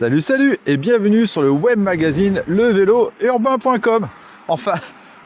Salut salut et bienvenue sur le web magazine levélourbain.com. Enfin,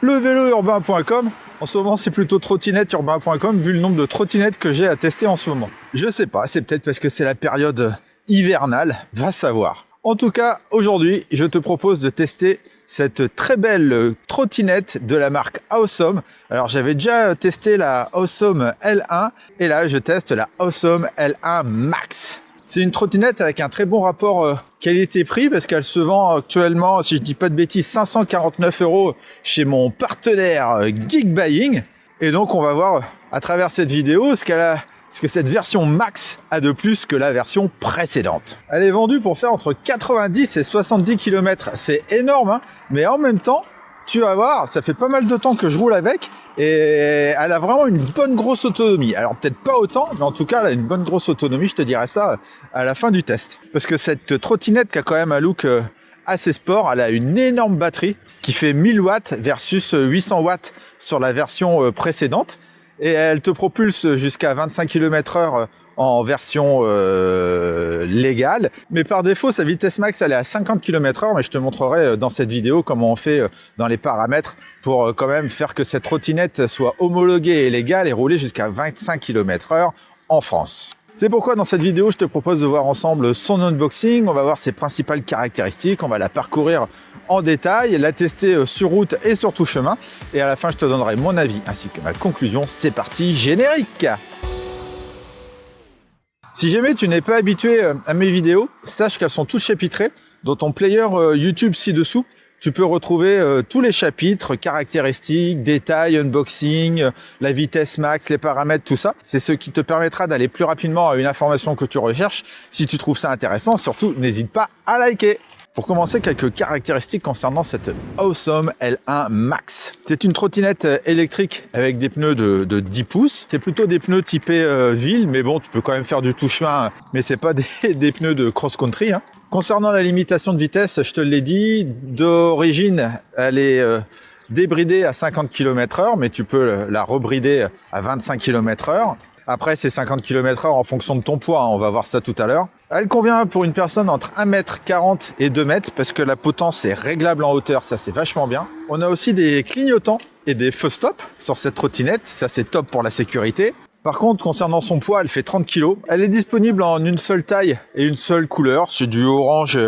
levélourbain.com, en ce moment c'est plutôt trottinetteurbain.com vu le nombre de trottinettes que j'ai à tester en ce moment. Je sais pas, c'est peut-être parce que c'est la période hivernale, va savoir. En tout cas, aujourd'hui, je te propose de tester cette très belle trottinette de la marque Awesome. Alors j'avais déjà testé la Awesome L1 et là je teste la Awesome L1 Max. C'est une trottinette avec un très bon rapport qualité-prix parce qu'elle se vend actuellement, si je dis pas de bêtises, 549 € chez mon partenaire Geekbuying. Et donc on va voir à travers cette vidéo ce que cette version Max a de plus que la version précédente. Elle est vendue pour faire entre 90 et 70 km. C'est énorme, hein, mais en même temps, tu vas voir, ça fait pas mal de temps que je roule avec et elle a vraiment une bonne grosse autonomie. Alors peut-être pas autant, mais en tout cas elle a une bonne grosse autonomie, je te dirai ça à la fin du test. Parce que cette trottinette qui a quand même un look assez sport, elle a une énorme batterie qui fait 1000 watts versus 800 watts sur la version précédente. Et elle te propulse jusqu'à 25 km/h en version légale. Mais par défaut, sa vitesse max, elle est à 50 km/h. Mais je te montrerai dans cette vidéo comment on fait dans les paramètres pour quand même faire que cette trottinette soit homologuée et légale et rouler jusqu'à 25 km/h en France. C'est pourquoi dans cette vidéo, je te propose de voir ensemble son unboxing. On va voir ses principales caractéristiques. On va la parcourir en détail, la tester sur route et sur tout chemin. Et à la fin, je te donnerai mon avis ainsi que ma conclusion. C'est parti, générique! Si jamais tu n'es pas habitué à mes vidéos, sache qu'elles sont toutes chapitrées. Dans ton player YouTube ci-dessous, tu peux retrouver tous les chapitres, caractéristiques, détails, unboxing, la vitesse max, les paramètres, tout ça. C'est ce qui te permettra d'aller plus rapidement à une information que tu recherches. Si tu trouves ça intéressant, surtout, n'hésite pas à liker. Pour commencer, quelques caractéristiques concernant cette Awesome L1 Max. C'est une trottinette électrique avec des pneus de 10 pouces. C'est plutôt des pneus typés ville, mais bon, tu peux quand même faire du tout-chemin, mais c'est pas des pneus de cross-country, hein. Concernant la limitation de vitesse, je te l'ai dit, d'origine, elle est débridée à 50 km/h, mais tu peux la rebrider à 25 km/h. Après, c'est 50 km/h en fonction de ton poids, hein, on va voir ça tout à l'heure. Elle convient pour une personne entre 1,40 m et 2 m parce que la potence est réglable en hauteur, ça c'est vachement bien. On a aussi des clignotants et des feux stop sur cette trottinette, ça c'est top pour la sécurité. Par contre, concernant son poids, elle fait 30 kg. Elle est disponible en une seule taille et une seule couleur. C'est du orange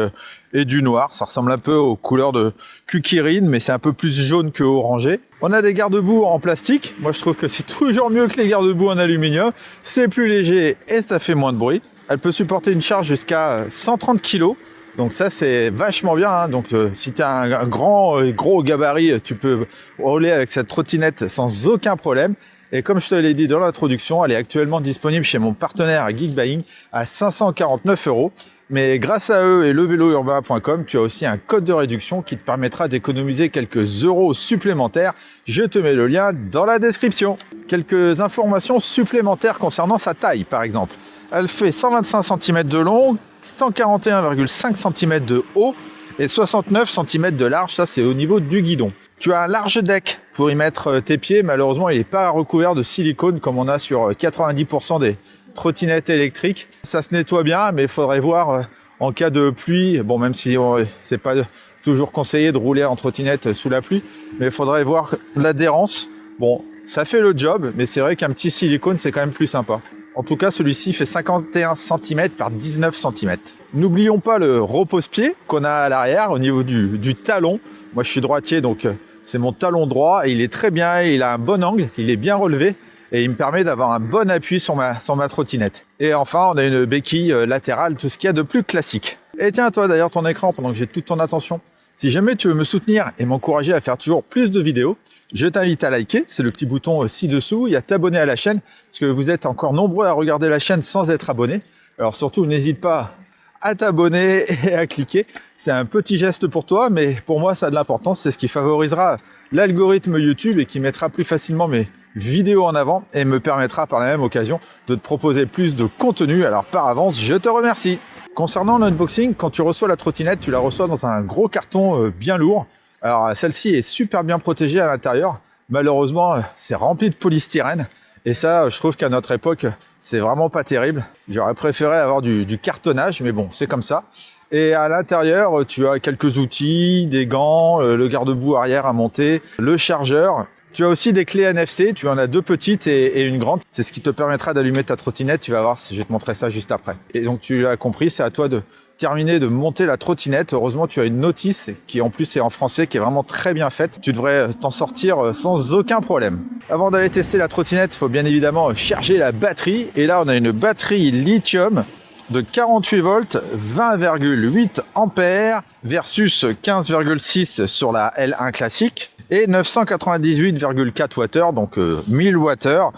et du noir. Ça ressemble un peu aux couleurs de Kukirine, mais c'est un peu plus jaune que orangé. On a des garde-boue en plastique. Moi, je trouve que c'est toujours mieux que les garde-boue en aluminium. C'est plus léger et ça fait moins de bruit. Elle peut supporter une charge jusqu'à 130 kg. Donc ça, c'est vachement bien, hein. Donc si tu as un gros gabarit, tu peux rouler avec cette trottinette sans aucun problème. Et comme je te l'ai dit dans l'introduction, elle est actuellement disponible chez mon partenaire Geekbuying à 549 €. Mais grâce à eux et levélourbain.com, tu as aussi un code de réduction qui te permettra d'économiser quelques euros supplémentaires. Je te mets le lien dans la description. Quelques informations supplémentaires concernant sa taille, par exemple. Elle fait 125 cm de long, 141,5 cm de haut et 69 cm de large. Ça, c'est au niveau du guidon. Tu as un large deck pour y mettre tes pieds. Malheureusement, il n'est pas recouvert de silicone comme on a sur 90% des trottinettes électriques. Ça se nettoie bien, mais il faudrait voir en cas de pluie. Bon, même si c'est pas toujours conseillé de rouler en trottinette sous la pluie, mais il faudrait voir l'adhérence. Bon, ça fait le job, mais c'est vrai qu'un petit silicone, c'est quand même plus sympa. En tout cas, celui-ci fait 51 cm par 19 cm. N'oublions pas le repose-pied qu'on a à l'arrière au niveau du talon. Moi, je suis droitier, donc c'est mon talon droit et il est très bien, il a un bon angle, il est bien relevé et il me permet d'avoir un bon appui sur ma trottinette. Et enfin, on a une béquille latérale, tout ce qu'il y a de plus classique. Et tiens, toi d'ailleurs, ton écran, pendant que j'ai toute ton attention. Si jamais tu veux me soutenir et m'encourager à faire toujours plus de vidéos, je t'invite à liker, c'est le petit bouton ci-dessous, il y a t'abonner à la chaîne, parce que vous êtes encore nombreux à regarder la chaîne sans être abonné. Alors surtout, n'hésite pas à t'abonner et à cliquer. C'est un petit geste pour toi, mais pour moi, ça a de l'importance. C'est ce qui favorisera l'algorithme YouTube et qui mettra plus facilement mes vidéos en avant et me permettra par la même occasion de te proposer plus de contenu. Alors par avance, je te remercie. Concernant l'unboxing, quand tu reçois la trottinette, tu la reçois dans un gros carton bien lourd. Alors celle-ci est super bien protégée à l'intérieur. Malheureusement, c'est rempli de polystyrène. Et ça, je trouve qu'à notre époque, c'est vraiment pas terrible. J'aurais préféré avoir du cartonnage, mais bon, c'est comme ça. Et à l'intérieur, tu as quelques outils, des gants, le garde-boue arrière à monter, le chargeur. Tu as aussi des clés NFC, tu en as 2 petites et une grande. C'est ce qui te permettra d'allumer ta trottinette. Tu vas voir, je vais te montrer ça juste après. Et donc tu l'as compris, c'est à toi de terminer de monter la trottinette. Heureusement, tu as une notice qui en plus est en français, qui est vraiment très bien faite. Tu devrais t'en sortir sans aucun problème. Avant d'aller tester la trottinette, il faut bien évidemment charger la batterie. Et là, on a une batterie lithium de 48 volts, 20,8 ampères versus 15,6 sur la L1 classique et 998,4 Wh, donc 1000 Wh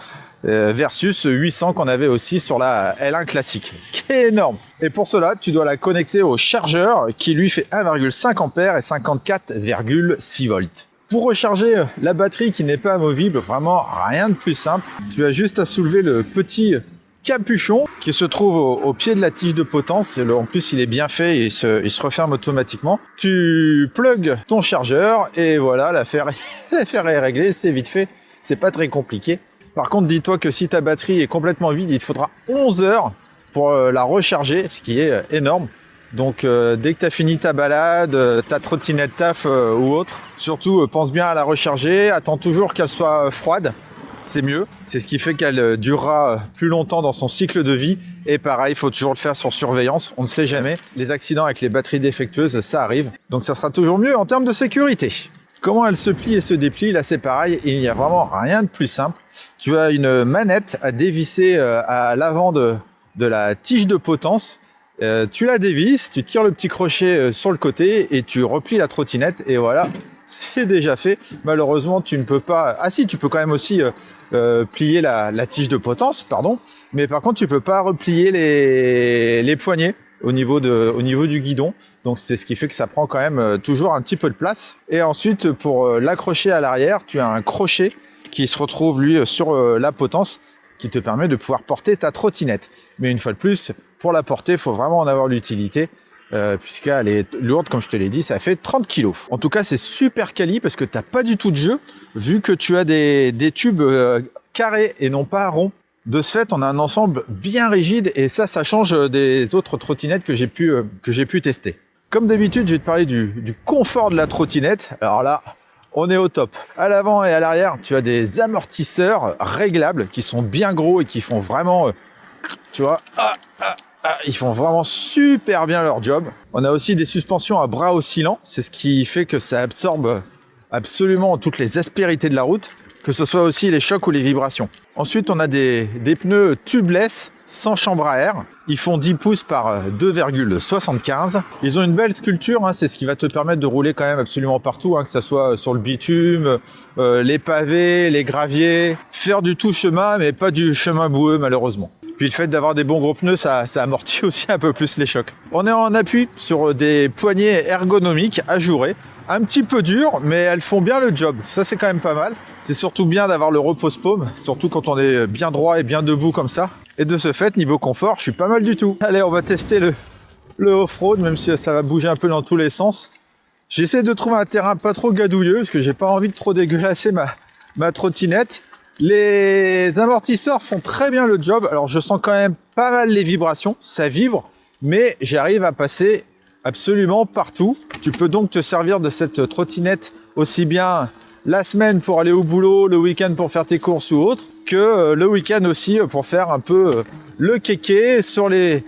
versus 800 qu'on avait aussi sur la L1 classique, ce qui est énorme. Et pour cela, tu dois la connecter au chargeur qui lui fait 1,5 ampères et 54,6 volts. Pour recharger la batterie qui n'est pas amovible, vraiment rien de plus simple. Tu as juste à soulever le petit capuchon qui se trouve au pied de la tige de potence. En plus, il est bien fait et il se referme automatiquement. Tu plugues ton chargeur et voilà, l'affaire est réglée. C'est vite fait, c'est pas très compliqué. Par contre, dis-toi que si ta batterie est complètement vide, il te faudra 11 heures pour la recharger, ce qui est énorme. Donc dès que tu as fini ta balade, ta trottinette taf ou autre, surtout pense bien à la recharger, attends toujours qu'elle soit froide, c'est mieux, c'est ce qui fait qu'elle durera plus longtemps dans son cycle de vie. Et pareil, il faut toujours le faire sur surveillance, on ne sait jamais, les accidents avec les batteries défectueuses, ça arrive, donc ça sera toujours mieux en termes de sécurité. Comment elle se plie et se déplie, là c'est pareil, il n'y a vraiment rien de plus simple. Tu as une manette à dévisser à l'avant de la tige de potence. Tu la dévisses, tu tires le petit crochet sur le côté et tu replies la trottinette et voilà, c'est déjà fait. Malheureusement, tu ne peux pas... Ah si, tu peux quand même aussi plier la tige de potence, pardon. Mais par contre, tu peux pas replier les poignets au niveau du guidon. Donc c'est ce qui fait que ça prend quand même toujours un petit peu de place. Et ensuite, pour l'accrocher à l'arrière, tu as un crochet qui se retrouve lui sur la potence qui te permet de pouvoir porter ta trottinette. Mais une fois de plus, pour la porter, il faut vraiment en avoir l'utilité, puisqu'elle est lourde, comme je te l'ai dit, ça fait 30 kg. En tout cas, c'est super quali parce que tu n'as pas du tout de jeu, vu que tu as des tubes carrés et non pas ronds. De ce fait, on a un ensemble bien rigide et ça change des autres trottinettes que j'ai pu tester. Comme d'habitude, je vais te parler du confort de la trottinette. Alors là, on est au top. À l'avant et à l'arrière, tu as des amortisseurs réglables qui sont bien gros et qui font vraiment, tu vois, ils font vraiment super bien leur job. On a aussi des suspensions à bras oscillants. C'est ce qui fait que ça absorbe absolument toutes les aspérités de la route, que ce soit aussi les chocs ou les vibrations. Ensuite, on a des pneus tubeless sans chambre à air. Ils font 10 pouces par 2,75. Ils ont une belle sculpture, hein, c'est ce qui va te permettre de rouler quand même absolument partout, hein, que ce soit sur le bitume, les pavés, les graviers, faire du tout chemin, mais pas du chemin boueux malheureusement. Puis le fait d'avoir des bons gros pneus, ça amortit aussi un peu plus les chocs. On est en appui sur des poignées ergonomiques ajourées, un petit peu dures, mais elles font bien le job. Ça, c'est quand même pas mal. C'est surtout bien d'avoir le repose-paume, surtout quand on est bien droit et bien debout comme ça. Et de ce fait, niveau confort, je suis pas mal du tout. Allez, on va tester le off-road, même si ça va bouger un peu dans tous les sens. J'essaie de trouver un terrain pas trop gadouilleux, parce que j'ai pas envie de trop dégueulasser ma trottinette. Les amortisseurs font très bien le job. Alors, je sens quand même pas mal les vibrations, ça vibre, mais j'arrive à passer absolument partout. Tu peux donc te servir de cette trottinette aussi bien la semaine pour aller au boulot, le week-end pour faire tes courses ou autre, que le week-end aussi pour faire un peu le kéké sur les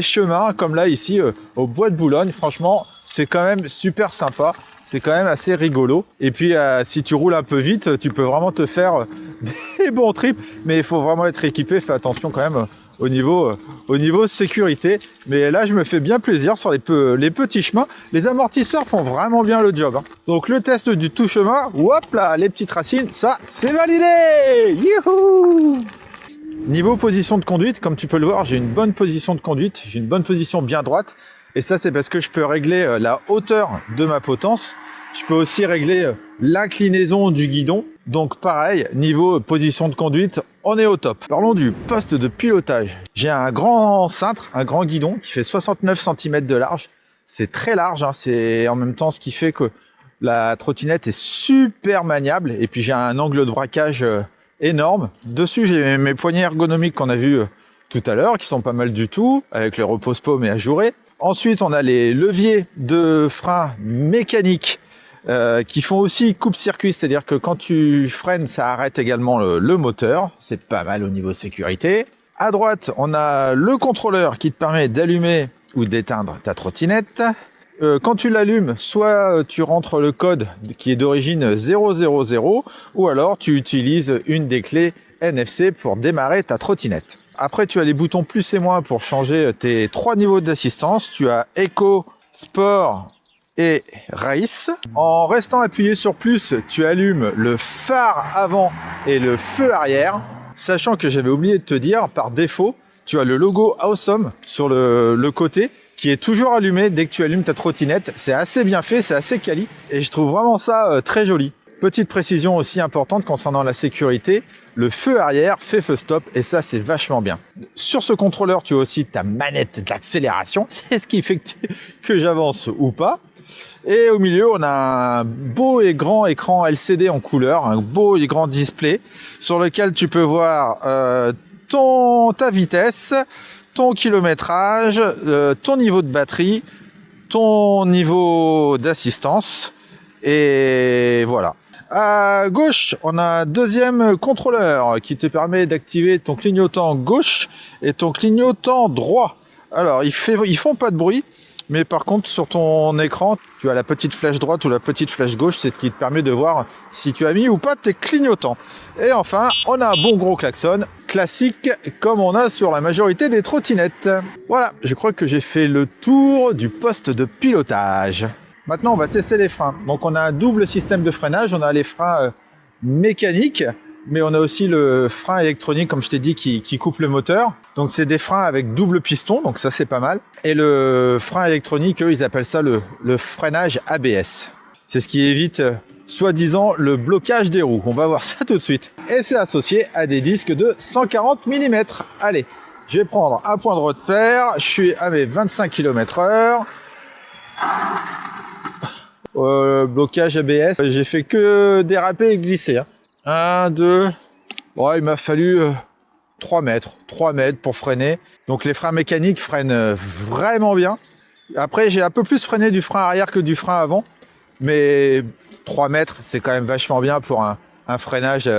chemins, comme là ici au Bois de Boulogne. Franchement, c'est quand même super sympa, c'est quand même assez rigolo. Et puis si tu roules un peu vite, tu peux vraiment te faire des bons trips, mais il faut vraiment être équipé, fais attention quand même au niveau sécurité. Mais là, je me fais bien plaisir sur les petits chemins. Les amortisseurs font vraiment bien le job, hein. Donc le test du tout chemin, hop là, les petites racines, ça c'est validé. Youhou! Niveau position de conduite, comme tu peux le voir, j'ai une bonne position de conduite, j'ai une bonne position bien droite. Et ça, c'est parce que je peux régler la hauteur de ma potence. Je peux aussi régler l'inclinaison du guidon. Donc pareil, niveau position de conduite, on est au top. Parlons du poste de pilotage. J'ai un grand cintre, un grand guidon qui fait 69 cm de large. C'est très large, hein. C'est en même temps ce qui fait que la trottinette est super maniable. Et puis j'ai un angle de braquage énorme. Dessus, j'ai mes poignées ergonomiques qu'on a vu tout à l'heure, qui sont pas mal du tout, avec le repose-paume et ajouré. Ensuite, on a les leviers de frein mécaniques qui font aussi coupe-circuit, c'est-à-dire que quand tu freines, ça arrête également le moteur. C'est pas mal au niveau sécurité. À droite, on a le contrôleur qui te permet d'allumer ou d'éteindre ta trottinette. Quand tu l'allumes, soit tu rentres le code qui est d'origine 000 ou alors tu utilises une des clés NFC pour démarrer ta trottinette. Après, tu as les boutons plus et moins pour changer tes 3 niveaux d'assistance. Tu as Eco, Sport et Race. En restant appuyé sur plus, tu allumes le phare avant et le feu arrière. Sachant que j'avais oublié de te dire, par défaut, tu as le logo Awesome sur le côté qui est toujours allumé dès que tu allumes ta trottinette. C'est assez bien fait, c'est assez quali et je trouve vraiment ça très joli. Petite précision aussi importante concernant la sécurité, le feu arrière fait feu stop et ça c'est vachement bien. Sur ce contrôleur, tu as aussi ta manette d'accélération, c'est ce qui fait que j'avance ou pas. Et au milieu, on a un beau et grand écran LCD en couleur, un beau et grand display sur lequel tu peux voir ta vitesse, ton kilométrage, ton niveau de batterie, ton niveau d'assistance et voilà. À gauche, on a un deuxième contrôleur qui te permet d'activer ton clignotant gauche et ton clignotant droit. Alors, ils font pas de bruit, mais par contre, sur ton écran, tu as la petite flèche droite ou la petite flèche gauche, c'est ce qui te permet de voir si tu as mis ou pas tes clignotants. Et enfin, on a un bon gros klaxon, classique, comme on a sur la majorité des trottinettes. Voilà, je crois que j'ai fait le tour du poste de pilotage. Maintenant, on va tester les freins. Donc, on a un double système de freinage. On a les freins mécaniques, mais on a aussi le frein électronique, comme je t'ai dit, qui coupe le moteur. Donc, c'est des freins avec double piston, donc ça, c'est pas mal. Et le frein électronique, eux, ils appellent ça le freinage ABS. C'est ce qui évite, soi-disant, le blocage des roues. On va voir ça tout de suite. Et c'est associé à des disques de 140 mm. Allez, je vais prendre un point de repère. Je suis à mes 25 km/h. Blocage ABS, j'ai fait que déraper et glisser. 1, 2, bon, il m'a fallu 3 mètres pour freiner. Donc les freins mécaniques freinent vraiment bien. Après, j'ai un peu plus freiné du frein arrière que du frein avant. Mais 3 mètres, c'est quand même vachement bien pour un freinage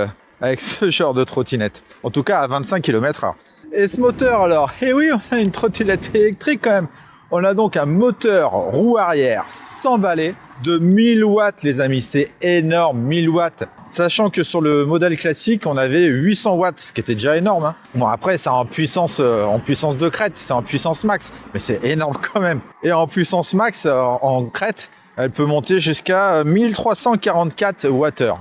avec ce genre de trottinette. En tout cas, à 25 km/h. Et ce moteur, alors, eh oui, on a une trottinette électrique quand même. On a donc un moteur roue arrière sans balai de 1000 watts, les amis. C'est énorme, 1000 watts. Sachant que sur le modèle classique, on avait 800 watts, ce qui était déjà énorme. Hein. Bon, après, c'est en puissance de crête, c'est en puissance max. Mais c'est énorme quand même. Et en puissance max, en crête, elle peut monter jusqu'à 1344 Wh.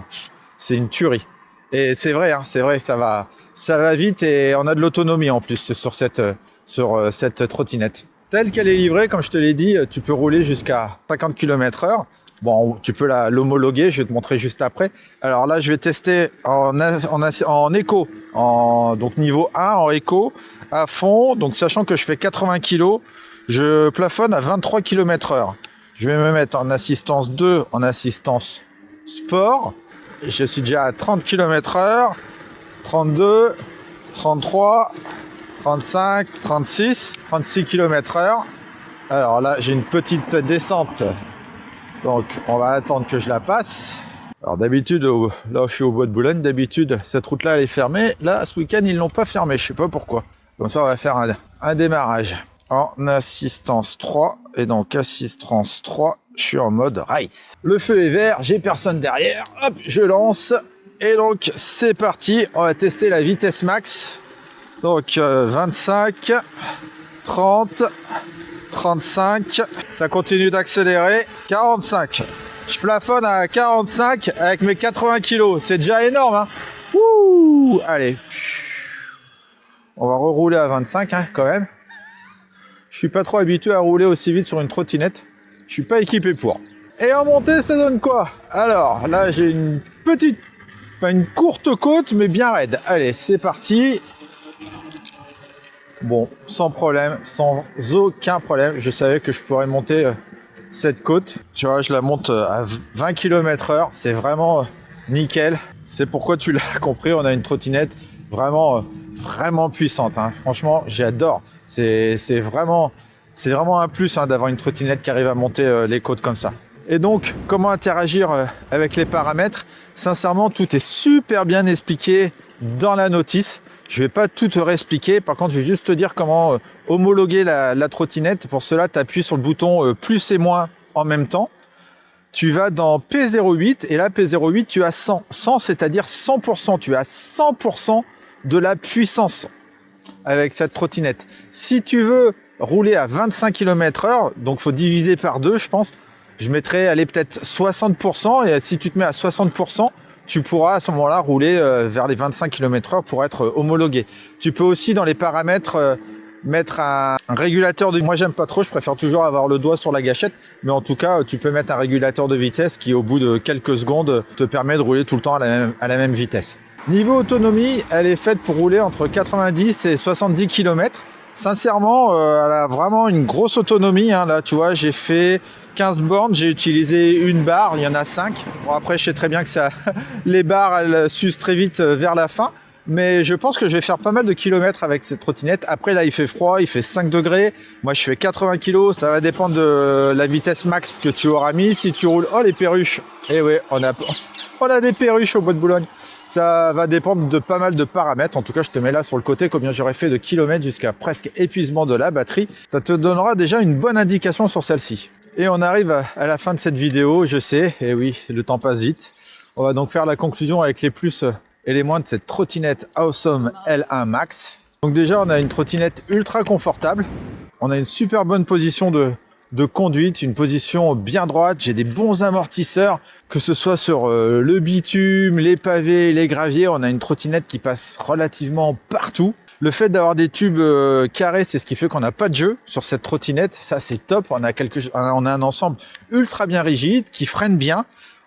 C'est une tuerie. Et c'est vrai, ça va vite et on a de l'autonomie en plus sur cette trottinette. Telle qu'elle est livrée, comme je te l'ai dit, tu peux rouler jusqu'à 50 km/h. Bon, tu peux l'homologuer, je vais te montrer juste après. Alors là, je vais tester en éco, donc niveau 1 en éco, à fond. Donc sachant que je fais 80 kg, je plafonne à 23 km/h. Je vais me mettre en assistance 2, en assistance sport. Je suis déjà à 30 km/h, 32, 33... 35, 36 km/h. Alors là, j'ai une petite descente. Donc, on va attendre que je la passe. Alors d'habitude, là où je suis au bois de Boulogne, d'habitude, cette route-là, elle est fermée. Là, ce week-end, ils l'ont pas fermée. Je sais pas pourquoi. Comme ça, on va faire un démarrage en assistance 3. Et donc, assistance 3, je suis en mode race. Le feu est vert, j'ai personne derrière. Hop, je lance. Et donc, c'est parti. On va tester la vitesse max. Donc 25, 30, 35, ça continue d'accélérer, 45. Je plafonne à 45 avec mes 80 kg, c'est déjà énorme. Hein. Ouh, allez, on va rerouler à 25 hein, quand même. Je suis pas trop habitué à rouler aussi vite sur une trottinette, je suis pas équipé pour. Et en montée, ça donne quoi? Alors là, j'ai une courte côte, mais bien raide. Allez, c'est parti. Bon, sans problème, sans aucun problème, je savais que je pourrais monter cette côte. Tu vois, je la monte à 20 km/h, c'est vraiment nickel. C'est pourquoi tu l'as compris, on a une trottinette vraiment puissante. Hein. Franchement, j'adore. C'est vraiment C'est vraiment un plus hein, d'avoir une trottinette qui arrive à monter les côtes comme ça. Et donc, comment interagir avec les paramètres? Sincèrement, tout est super bien expliqué dans la notice. Je ne vais pas tout te réexpliquer. Par contre, je vais juste te dire comment homologuer la trottinette. Pour cela, tu appuies sur le bouton plus et moins en même temps. Tu vas dans P08 et là, P08, tu as 100. 100, c'est-à-dire 100%. Tu as 100% de la puissance avec cette trottinette. Si tu veux rouler à 25 km/h, donc il faut diviser par 2, je pense. Je mettrais, allez, peut-être 60%. Et si tu te mets à 60%, tu pourras à ce moment-là rouler vers les 25 km/h pour être homologué. Tu peux aussi, dans les paramètres, mettre un régulateur de... Moi, j'aime pas trop. Je préfère toujours avoir le doigt sur la gâchette. Mais en tout cas, tu peux mettre un régulateur de vitesse qui, au bout de quelques secondes, te permet de rouler tout le temps à la même vitesse. Niveau autonomie, elle est faite pour rouler entre 90 et 70 km. Sincèrement, elle a vraiment une grosse autonomie. Hein. Là, tu vois, j'ai fait 15 bornes, j'ai utilisé une barre, il y en a 5. Bon, après, je sais très bien que ça, les barres, elles s'usent très vite vers la fin. Mais je pense que je vais faire pas mal de kilomètres avec cette trottinette. Après, là, il fait froid, il fait 5 degrés. Moi, je fais 80 kg. Ça va dépendre de la vitesse max que tu auras mis. Si tu roules... Oh, les perruches. Eh oui, on a des perruches au bois de Boulogne. Ça va dépendre de pas mal de paramètres. En tout cas, je te mets là sur le côté combien j'aurais fait de kilomètres jusqu'à presque épuisement de la batterie. Ça te donnera déjà une bonne indication sur celle-ci. Et on arrive à la fin de cette vidéo, je sais. Et oui, le temps passe vite. On va donc faire la conclusion avec les plus et les moins de cette trottinette Awesome L1 Max. Donc déjà, on a une trottinette ultra confortable. On a une super bonne position de conduite, une position bien droite. J'ai des bons amortisseurs, que ce soit sur le bitume, les pavés, les graviers. On a une trottinette qui passe relativement partout. Le fait d'avoir des tubes carrés, c'est ce qui fait qu'on n'a pas de jeu sur cette trottinette. Ça, c'est top. On a un ensemble ultra bien rigide qui freine bien.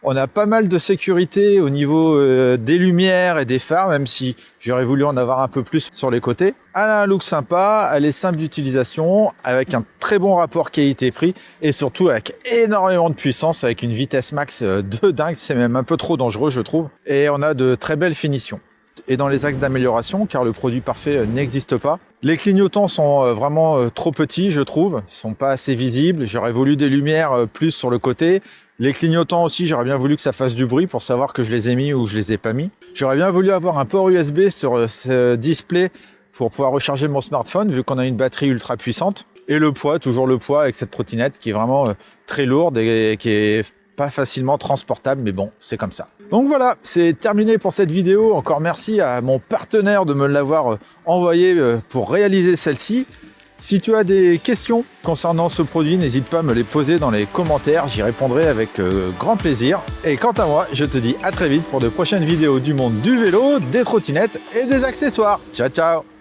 On a pas mal de sécurité au niveau des lumières et des phares, même si j'aurais voulu en avoir un peu plus sur les côtés. Elle a un look sympa, elle est simple d'utilisation, avec un très bon rapport qualité-prix et surtout avec énormément de puissance, avec une vitesse max de dingue. C'est même un peu trop dangereux, je trouve. Et on a de très belles finitions. Et dans les axes d'amélioration, car le produit parfait n'existe pas. Les clignotants sont vraiment trop petits, je trouve. Ils sont pas assez visibles. J'aurais voulu des lumières plus sur le côté. Les clignotants aussi, j'aurais bien voulu que ça fasse du bruit pour savoir que je les ai mis ou je les ai pas mis. J'aurais bien voulu avoir un port USB sur ce display pour pouvoir recharger mon smartphone, vu qu'on a une batterie ultra puissante. Et le poids, toujours le poids avec cette trottinette qui est vraiment très lourde et qui est pas facilement transportable, mais bon, c'est comme ça. Donc voilà, c'est terminé pour cette vidéo. Encore merci à mon partenaire de me l'avoir envoyé pour réaliser celle-ci. Si tu as des questions concernant ce produit, n'hésite pas à me les poser dans les commentaires, j'y répondrai avec grand plaisir. Et quant à moi, je te dis à très vite pour de prochaines vidéos du monde du vélo, des trottinettes et des accessoires. Ciao ciao!